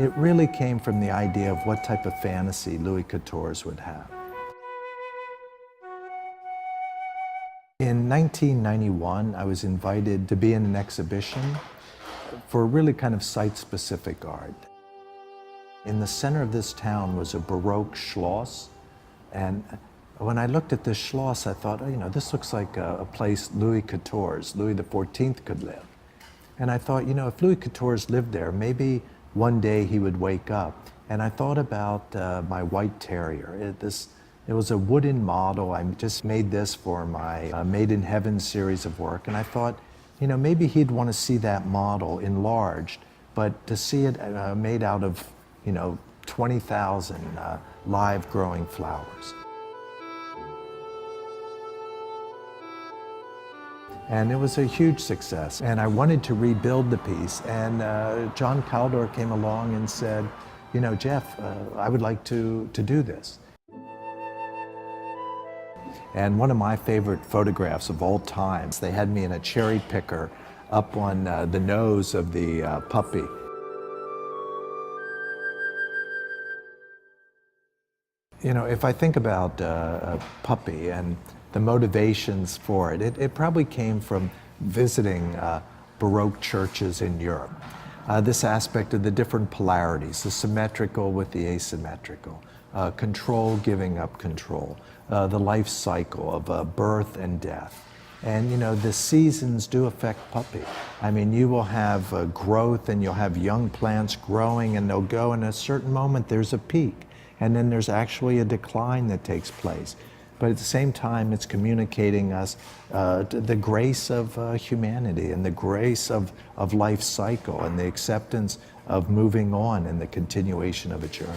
It really came from the idea of what type of fantasy Louis XIV would have. In 1991, I was invited to be in an exhibition for really kind of site-specific art. In the center of this town was a Baroque Schloss, and when I looked at this Schloss, I thought, oh, you know, this looks like a place Louis XIV, Louis XIV could live. And I thought, you know, if Louis XIV lived there, maybe one day he would wake up. And I thought about my white terrier. It was a wooden model. I just made this for my Made in Heaven series of work. And I thought, you know, maybe he'd want to see that model enlarged, but to see it made out of, you know, 20,000 live growing flowers. And it was a huge success. And I wanted to rebuild the piece. And John Caldor came along and said, you know, Jeff, I would like to do this. And one of my favorite photographs of all time, they had me in a cherry picker up on the nose of the puppy. You know, if I think about a puppy and the motivations for it, it probably came from visiting Baroque churches in Europe. This aspect of the different polarities, the symmetrical with the asymmetrical, control giving up control, the life cycle of birth and death. And you know, the seasons do affect puppy. I mean, you will have growth and you'll have young plants growing and they'll go, and at a certain moment there's a peak. And then there's actually a decline that takes place. But at the same time, it's communicating us the grace of humanity and the grace of life cycle and the acceptance of moving on and the continuation of a journey.